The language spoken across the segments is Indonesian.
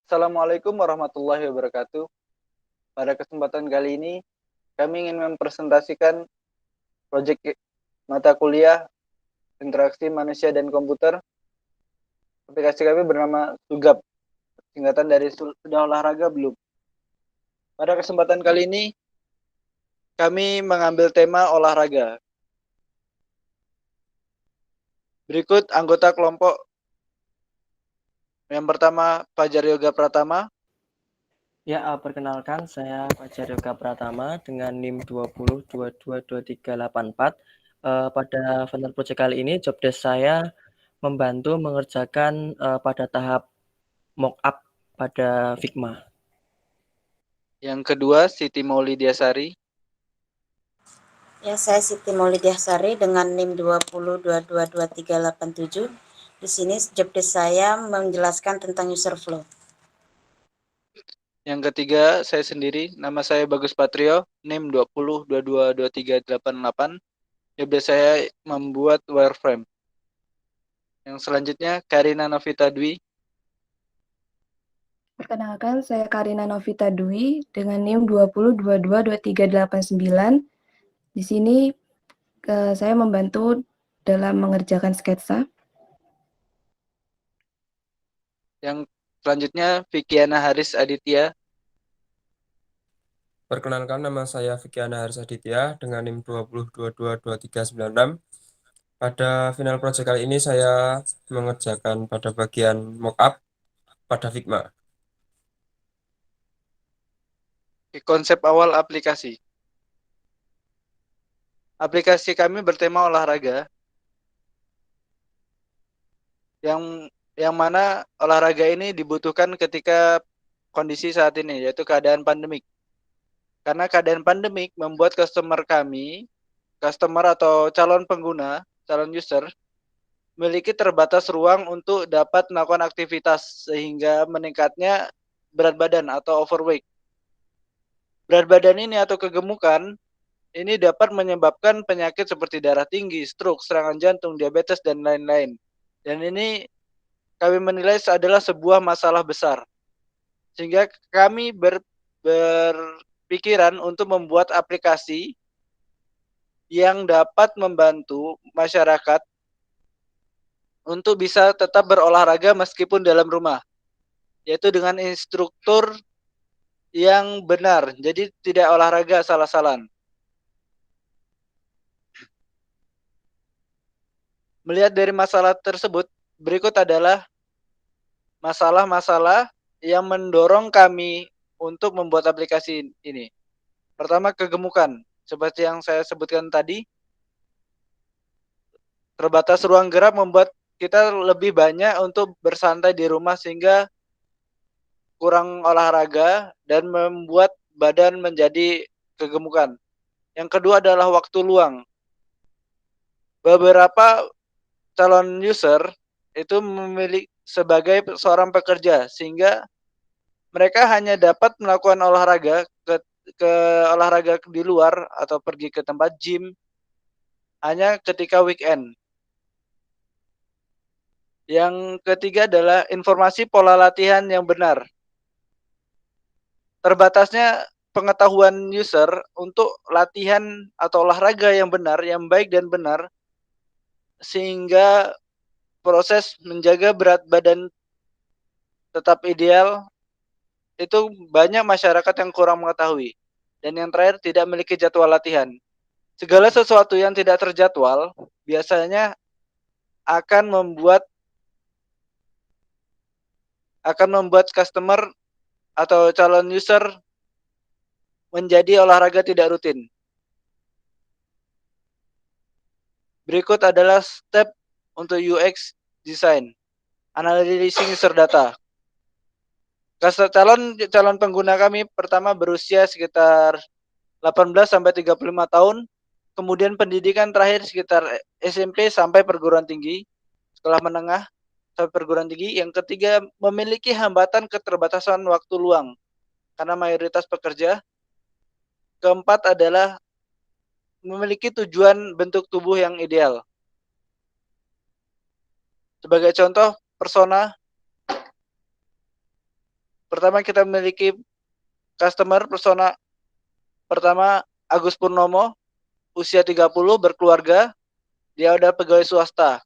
Assalamualaikum warahmatullahi wabarakatuh. Pada kesempatan kali ini, kami ingin mempresentasikan proyek mata kuliah interaksi manusia dan komputer. Aplikasi kami bernama SUGAP, singkatan dari Sudah Olahraga Belum. Pada kesempatan kali ini, kami mengambil tema olahraga. Berikut anggota kelompok. Yang pertama, Fajar Yoga Pratama. Ya, perkenalkan saya Fajar Yoga Pratama dengan NIM 20222384. Pada final project kali ini job desk saya membantu mengerjakan pada tahap mock-up pada Figma. Yang kedua, Siti Maulidiasari. Ya, saya Siti Maulidiasari dengan NIM 20222387. Di sini job desk saya menjelaskan tentang user flow. Yang ketiga, saya sendiri, nama saya Bagus Patrio, NIM 20222388. Job desk saya membuat wireframe. Yang selanjutnya, Karina Novita Dwi. Perkenalkan, saya Karina Novita Dwi dengan NIM 20222389. Di sini saya membantu dalam mengerjakan sketsa. Yang selanjutnya, Vikiana Haris Aditya. Perkenalkan, nama saya Vikiana Haris Aditya dengan NIM 20222396. Pada final project kali ini saya mengerjakan pada bagian mockup pada Figma. Konsep awal aplikasi. Aplikasi kami bertema olahraga. Yang mana olahraga ini dibutuhkan ketika kondisi saat ini, yaitu keadaan pandemik. Karena keadaan pandemik membuat customer atau calon pengguna, calon user, memiliki terbatas ruang untuk dapat melakukan aktivitas sehingga meningkatnya berat badan atau overweight. Berat badan ini atau kegemukan ini dapat menyebabkan penyakit seperti darah tinggi, stroke, serangan jantung, diabetes, dan lain-lain. Dan ini kami menilai adalah sebuah masalah besar. Sehingga kami berpikiran untuk membuat aplikasi yang dapat membantu masyarakat untuk bisa tetap berolahraga meskipun dalam rumah, yaitu dengan instruktur yang benar, jadi tidak olahraga asal-asalan. Melihat dari masalah tersebut, berikut adalah masalah-masalah yang mendorong kami untuk membuat aplikasi ini. Pertama, kegemukan. Seperti yang saya sebutkan tadi, terbatas ruang gerak membuat kita lebih banyak untuk bersantai di rumah sehingga kurang olahraga dan membuat badan menjadi kegemukan. Yang kedua adalah waktu luang. Beberapa calon user itu memiliki sebagai seorang pekerja sehingga mereka hanya dapat melakukan olahraga ke olahraga di luar atau pergi ke tempat gym hanya ketika weekend. Yang ketiga adalah informasi pola latihan yang benar. Terbatasnya pengetahuan user untuk latihan atau olahraga yang benar, yang baik dan benar, sehingga proses menjaga berat badan tetap ideal, itu banyak masyarakat yang kurang mengetahui. Dan yang terakhir, tidak memiliki jadwal latihan. Segala sesuatu yang tidak terjadwal, biasanya akan membuat customer atau calon user menjadi olahraga tidak rutin. Berikut adalah step untuk UX design, analyzing user data. Calon pengguna kami pertama berusia sekitar 18 sampai 35 tahun, kemudian pendidikan terakhir sekitar SMP sampai perguruan tinggi, sekolah menengah sampai perguruan tinggi. Yang ketiga, memiliki hambatan keterbatasan waktu luang karena mayoritas pekerja. Keempat adalah memiliki tujuan bentuk tubuh yang ideal. Sebagai contoh, persona Pertama kita memiliki customer persona pertama Agus Purnomo, usia 30, berkeluarga, dia adalah pegawai swasta.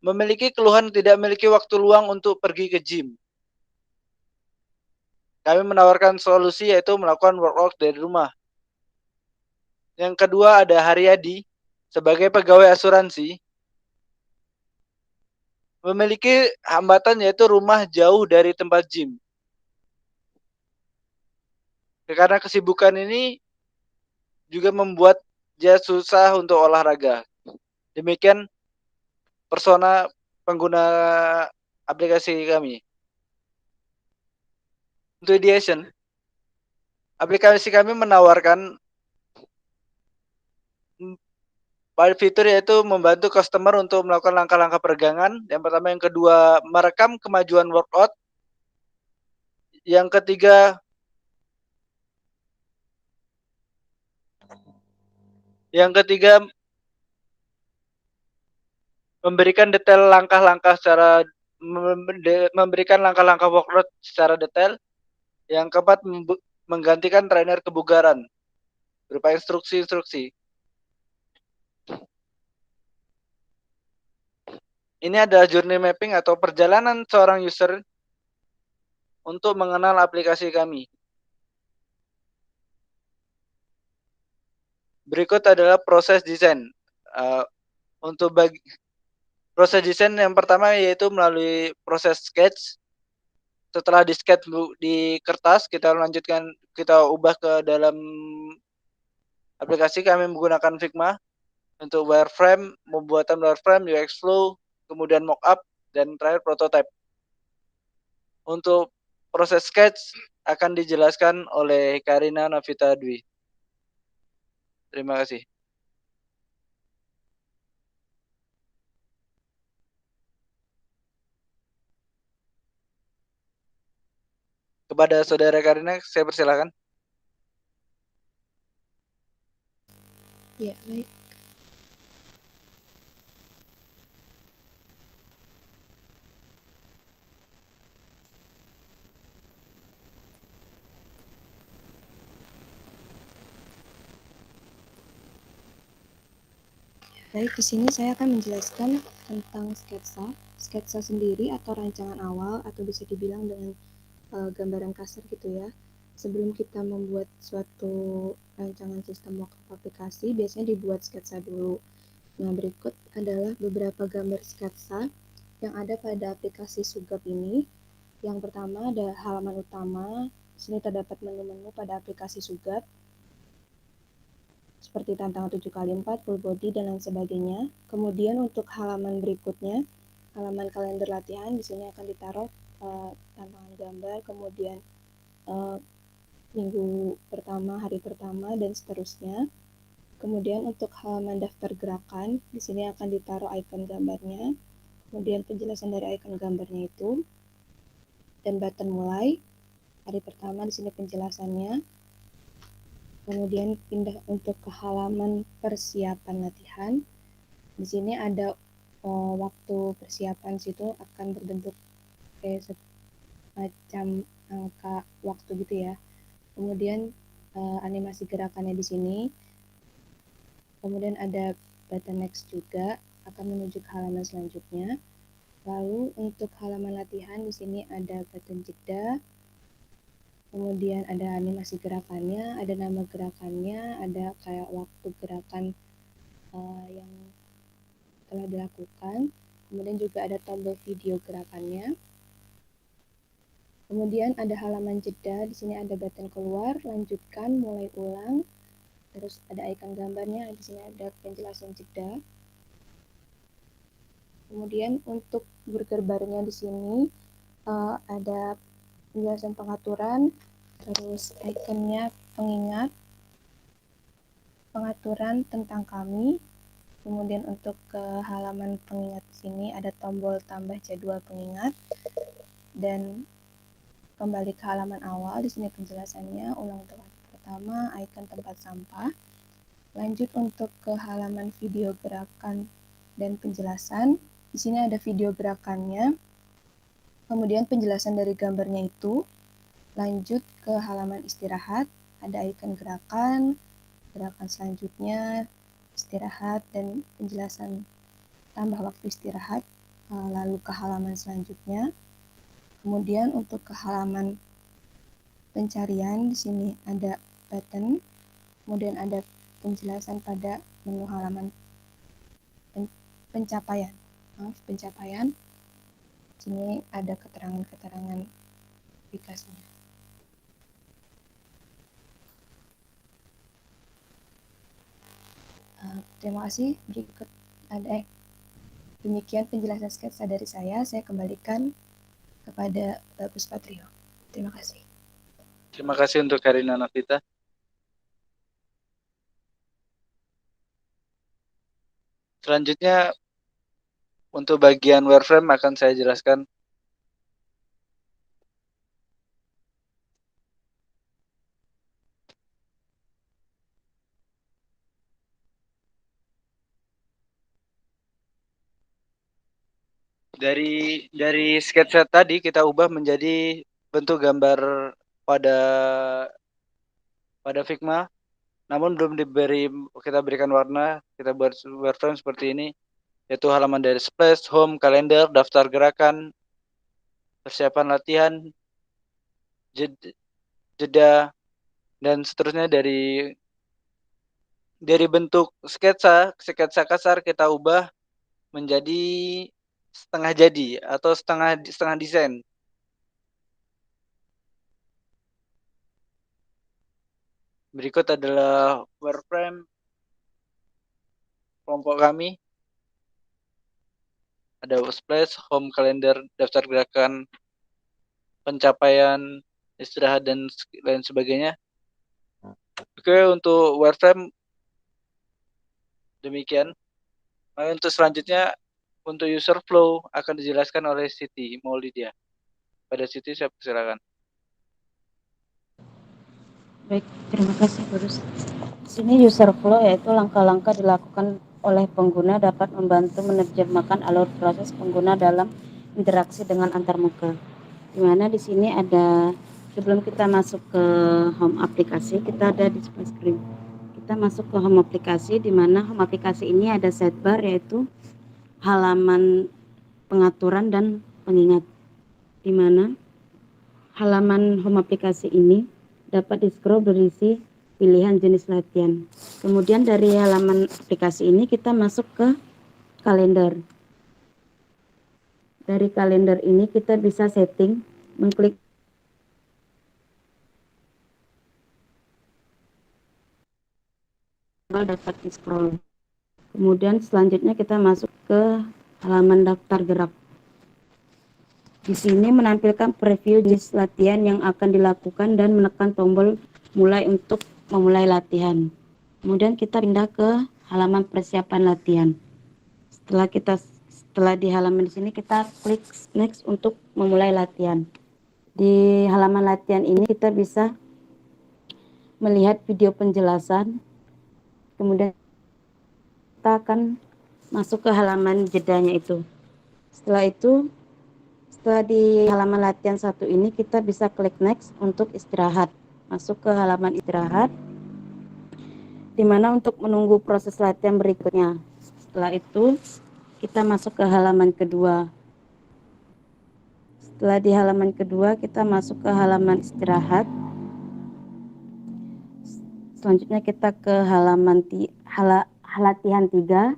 Memiliki keluhan tidak memiliki waktu luang untuk pergi ke gym. Kami menawarkan solusi yaitu melakukan workout dari rumah. Yang kedua ada Haryadi, sebagai pegawai asuransi. Memiliki hambatan yaitu rumah jauh dari tempat gym. Karena kesibukan ini juga membuat dia susah untuk olahraga. Demikian persona pengguna aplikasi kami. Untuk ideation, aplikasi kami menawarkan fitur yaitu membantu customer untuk melakukan langkah-langkah peregangan. Yang pertama, yang kedua, merekam kemajuan workout. Yang ketiga, memberikan detail langkah-langkah memberikan langkah-langkah workout secara detail. Yang keempat, menggantikan trainer kebugaran berupa instruksi-instruksi. Ini adalah journey mapping atau perjalanan seorang user untuk mengenal aplikasi kami. Berikut adalah proses desain. Untuk proses desain yang pertama yaitu melalui proses sketch. Setelah di sketch di kertas, kita ubah ke dalam aplikasi. Kami menggunakan Figma untuk wireframe, pembuatan wireframe, UX flow, kemudian mockup, dan terakhir prototype. Untuk proses sketch akan dijelaskan oleh Karina Novita Dwi. Terima kasih. Kepada Saudara Karina, saya persilakan. Ya, baik. Baik, di sini saya akan menjelaskan tentang sketsa. Sketsa sendiri atau rancangan awal atau bisa dibilang dengan gambaran kasar gitu ya. Sebelum kita membuat suatu rancangan sistem mockup aplikasi, biasanya dibuat sketsa dulu. Nah, berikut adalah beberapa gambar sketsa yang ada pada aplikasi Sugap ini. Yang pertama ada halaman utama. Di sini terdapat menu-menu pada aplikasi Sugap, seperti tantangan 7x4, full body, dan lain sebagainya. Kemudian untuk halaman berikutnya, halaman kalender latihan, di sini akan ditaruh tantangan gambar, kemudian minggu pertama, hari pertama, dan seterusnya. Kemudian untuk halaman daftar gerakan, di sini akan ditaruh icon gambarnya, kemudian penjelasan dari icon gambarnya itu, dan button mulai. Hari pertama di sini penjelasannya. Kemudian pindah untuk ke halaman persiapan latihan. Di sini ada waktu persiapan situ akan berbentuk kayak semacam angka waktu gitu ya. Kemudian animasi gerakannya di sini. Kemudian ada button next juga akan menuju ke halaman selanjutnya. Lalu untuk halaman latihan di sini ada button jeda. Kemudian ada animasi gerakannya, ada nama gerakannya, ada kayak waktu gerakan yang telah dilakukan. Kemudian juga ada tombol video gerakannya. Kemudian ada halaman jeda, di sini ada button keluar, lanjutkan, mulai ulang. Terus ada icon gambarnya, di sini ada penjelasan jeda. Kemudian untuk burger barnya di sini ada penjelasan pengaturan, terus ikonnya pengingat, pengaturan tentang kami. Kemudian untuk ke halaman pengingat sini ada tombol tambah jadwal pengingat, dan kembali ke halaman awal. Di sini penjelasannya, ulang tempat pertama, icon tempat sampah. Lanjut untuk ke halaman video gerakan dan penjelasan. Di sini ada video gerakannya, kemudian penjelasan dari gambarnya itu, Lanjut ke halaman istirahat, ada icon gerakan selanjutnya, istirahat, dan penjelasan tambah waktu istirahat. Lalu ke halaman selanjutnya. Kemudian untuk ke halaman pencarian, di sini ada button, kemudian ada penjelasan pada menu halaman pencapaian. Di sini ada keterangan-keterangan aplikasinya. Terima kasih. Berikut ada demikian penjelasan sketsa dari saya. Saya kembalikan kepada Bagus Patrio. Terima kasih. Terima kasih untuk Karina Novita. Selanjutnya untuk bagian wireframe akan saya jelaskan. Dari sketsa tadi kita ubah menjadi bentuk gambar pada Figma, namun belum kita berikan warna. Kita buat wireframe seperti ini, yaitu halaman dari splash, home, kalender, daftar gerakan, persiapan latihan, jeda, dan seterusnya. Dari bentuk sketsa kasar kita ubah menjadi setengah jadi atau setengah desain. Berikut adalah wireframe kelompok kami. Ada splash, home, kalender, daftar gerakan, pencapaian, istirahat, dan lain sebagainya. Oke, untuk wireframe demikian. Untuk selanjutnya, untuk user flow akan dijelaskan oleh Siti Maulidia. Pada Siti, saya persilakan. Baik, terima kasih Gurus. Di sini user flow yaitu langkah-langkah dilakukan oleh pengguna dapat membantu menerjemahkan alur proses pengguna dalam interaksi dengan antarmuka. Di mana di sini ada, sebelum kita masuk ke home aplikasi, kita ada display screen. Kita masuk ke home aplikasi, di mana home aplikasi ini ada sidebar yaitu halaman pengaturan dan pengingat. Di mana halaman home aplikasi ini dapat di-scroll berisi pilihan jenis latihan. Kemudian dari halaman aplikasi ini kita masuk ke kalender. Dari kalender ini kita bisa setting, mengklik dapat di-scroll. Kemudian selanjutnya kita masuk ke halaman daftar gerak. Di sini menampilkan preview jenis latihan yang akan dilakukan dan menekan tombol mulai untuk memulai latihan. Kemudian kita pindah ke halaman persiapan latihan. Setelah di halaman di sini kita klik next untuk memulai latihan. Di halaman latihan ini kita bisa melihat video penjelasan. Kemudian kita akan masuk ke halaman jedanya itu. Setelah di halaman latihan 1 ini kita bisa klik next untuk istirahat. Masuk ke halaman istirahat, di mana untuk menunggu proses latihan berikutnya. Setelah itu kita masuk ke halaman kedua. Setelah di halaman kedua kita masuk ke halaman istirahat. Selanjutnya kita ke halaman latihan 3.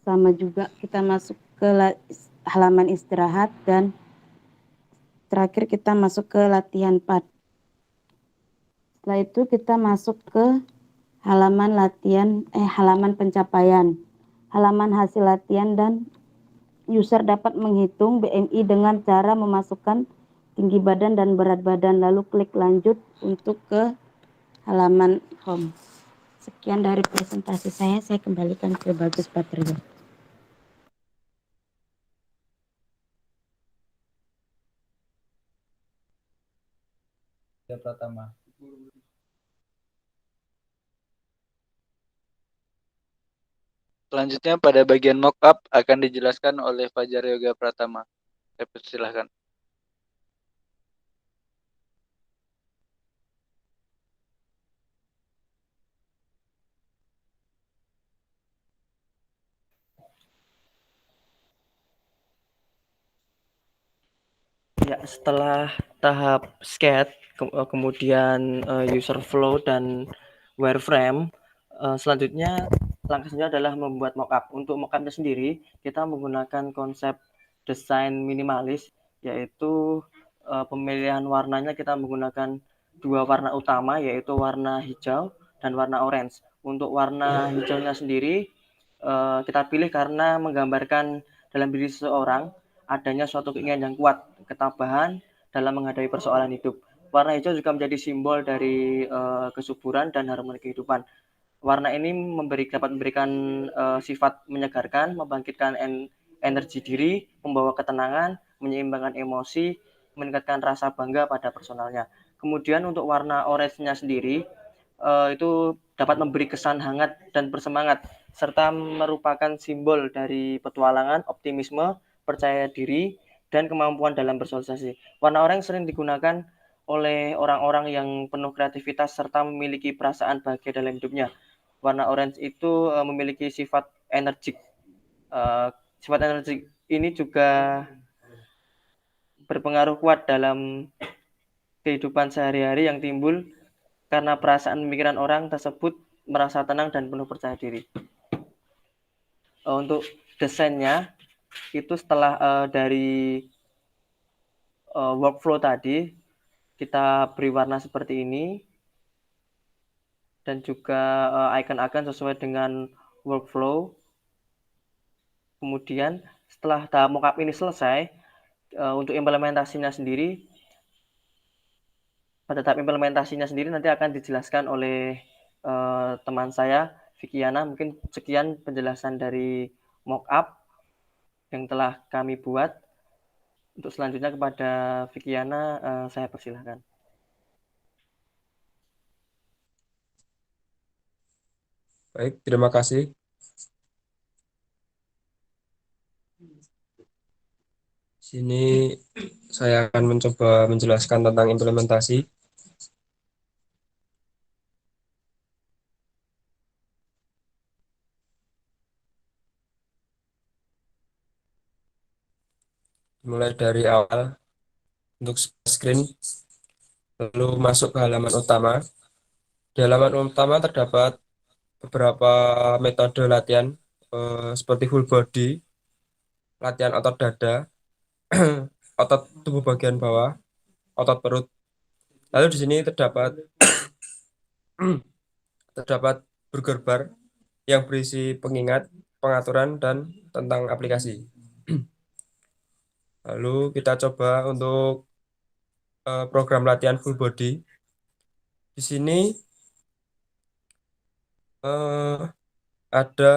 Sama juga kita masuk ke halaman istirahat dan terakhir kita masuk ke latihan 4. Setelah itu kita masuk ke halaman pencapaian, halaman hasil latihan, dan user dapat menghitung BMI dengan cara memasukkan tinggi badan dan berat badan, lalu klik lanjut untuk ke halaman home. Sekian dari presentasi saya kembalikan ke Bagus Patrio. Pratama. Selanjutnya pada bagian mockup akan dijelaskan oleh Fajar Yoga Pratama. Saya persilahkan. Ya, setelah tahap sketch, kemudian user flow dan wireframe, selanjutnya langkah selanjutnya adalah membuat mockup. Untuk mockupnya sendiri, kita menggunakan konsep desain minimalis, yaitu pemilihan warnanya kita menggunakan dua warna utama, yaitu warna hijau dan warna orange. Untuk warna hijaunya sendiri, kita pilih karena menggambarkan dalam diri seseorang adanya suatu keinginan yang kuat, ketabahan dalam menghadapi persoalan hidup. Warna hijau juga menjadi simbol dari kesuburan dan harmoni kehidupan. Warna ini dapat memberikan sifat menyegarkan, membangkitkan energi diri, membawa ketenangan, menyeimbangkan emosi, meningkatkan rasa bangga pada personalnya. Kemudian untuk warna orange-nya sendiri, itu dapat memberi kesan hangat dan bersemangat, serta merupakan simbol dari petualangan, optimisme, percaya diri, dan kemampuan dalam bersosialisasi. Warna orange sering digunakan oleh orang-orang yang penuh kreativitas serta memiliki perasaan bahagia dalam hidupnya. Warna orange itu memiliki sifat energik. Sifat energik ini juga berpengaruh kuat dalam kehidupan sehari-hari yang timbul karena perasaan pemikiran orang tersebut merasa tenang dan penuh percaya diri. Untuk desainnya itu setelah dari workflow tadi kita beri warna seperti ini dan juga icon-icon sesuai dengan workflow. Kemudian setelah tahap mockup ini selesai, untuk implementasinya sendiri, pada tahap implementasinya sendiri nanti akan dijelaskan oleh teman saya, Vikiana. Mungkin sekian penjelasan dari mockup yang telah kami buat. Untuk selanjutnya kepada Vikiana, saya persilahkan. Baik, terima kasih. Sini saya akan mencoba menjelaskan tentang implementasi. Mulai dari awal untuk screen, lalu masuk ke halaman utama. Di halaman utama terdapat beberapa metode latihan seperti full body, latihan otot dada, otot tubuh bagian bawah, otot perut. Lalu di sini terdapat burger bar yang berisi pengingat, pengaturan, dan tentang aplikasi. Lalu kita coba untuk program latihan full body. Di sini ada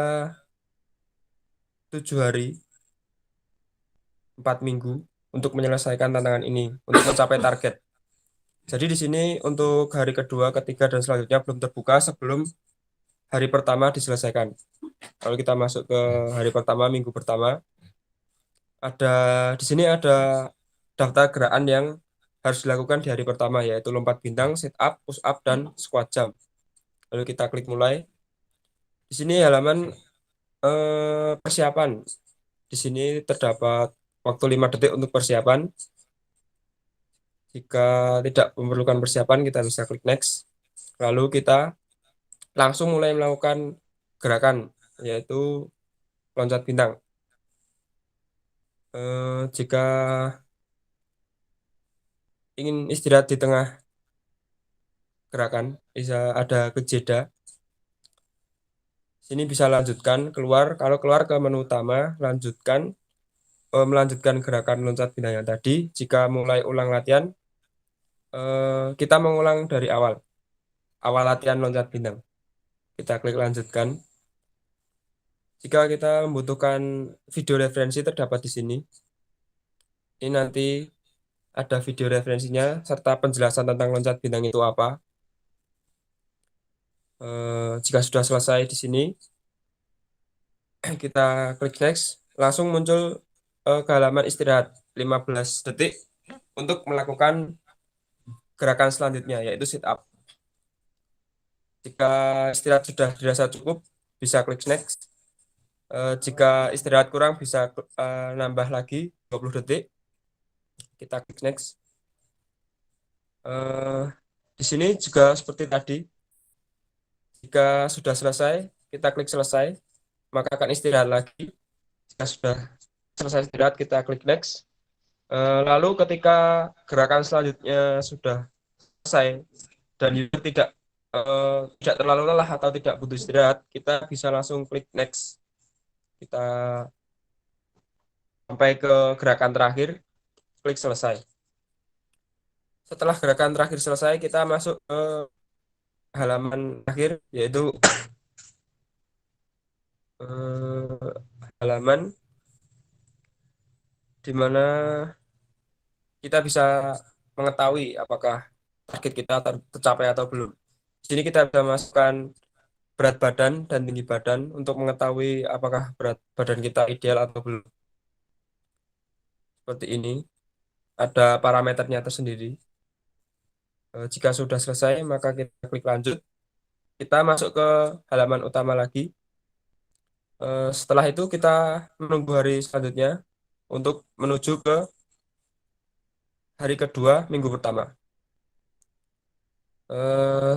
7 hari, 4 minggu untuk menyelesaikan tantangan ini, untuk mencapai target. Jadi di sini untuk hari kedua, ketiga, dan selanjutnya belum terbuka sebelum hari pertama diselesaikan. Kalau kita masuk ke hari pertama, minggu pertama, di sini ada daftar gerakan yang harus dilakukan di hari pertama, yaitu lompat bintang, sit up, push up, dan squat jump. Lalu kita klik mulai. Di sini halaman persiapan. Di sini terdapat waktu 5 detik untuk persiapan. Jika tidak memerlukan persiapan, kita bisa klik next. Lalu kita langsung mulai melakukan gerakan, yaitu loncat bintang. Jika ingin istirahat di tengah gerakan, bisa ada kejeda. Sini bisa lanjutkan, keluar. Kalau keluar ke menu utama, melanjutkan gerakan loncat bintang yang tadi. Jika mulai ulang latihan, kita mengulang dari awal latihan loncat bintang. Kita klik lanjutkan. Jika kita membutuhkan video referensi terdapat di sini. Ini nanti ada video referensinya serta penjelasan tentang loncat bintang itu apa. Jika sudah selesai di sini, kita klik next, langsung muncul ke halaman istirahat 15 detik untuk melakukan gerakan selanjutnya, yaitu sit up. Jika istirahat sudah dirasa cukup, bisa klik next. Jika istirahat kurang, bisa nambah lagi 20 detik. kita klik next. Di sini juga seperti tadi, jika sudah selesai, kita klik selesai, maka akan istirahat lagi. Jika sudah selesai istirahat, kita klik next. Lalu ketika gerakan selanjutnya sudah selesai dan user tidak terlalu lelah atau tidak butuh istirahat, kita bisa langsung klik next. Kita sampai ke gerakan terakhir, klik selesai. Setelah gerakan terakhir selesai, kita masuk ke halaman terakhir, yaitu halaman di mana kita bisa mengetahui apakah target kita tercapai atau belum. Di sini kita bisa masukkan berat badan dan tinggi badan untuk mengetahui apakah berat badan kita ideal atau belum. Seperti ini, ada parameternya tersendiri. Jika sudah selesai, maka kita klik lanjut. Kita masuk ke halaman utama lagi. Setelah itu kita menunggu hari selanjutnya untuk menuju ke hari kedua minggu pertama.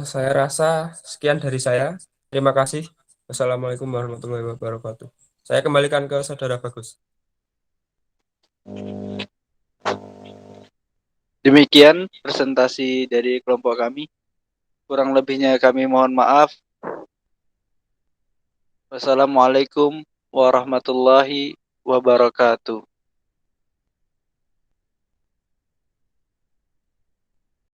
Saya rasa sekian dari saya. Terima kasih. Wassalamualaikum warahmatullahi wabarakatuh. Saya kembalikan ke Saudara Bagus. Demikian presentasi dari kelompok kami. Kurang lebihnya kami mohon maaf. Wassalamualaikum warahmatullahi wabarakatuh.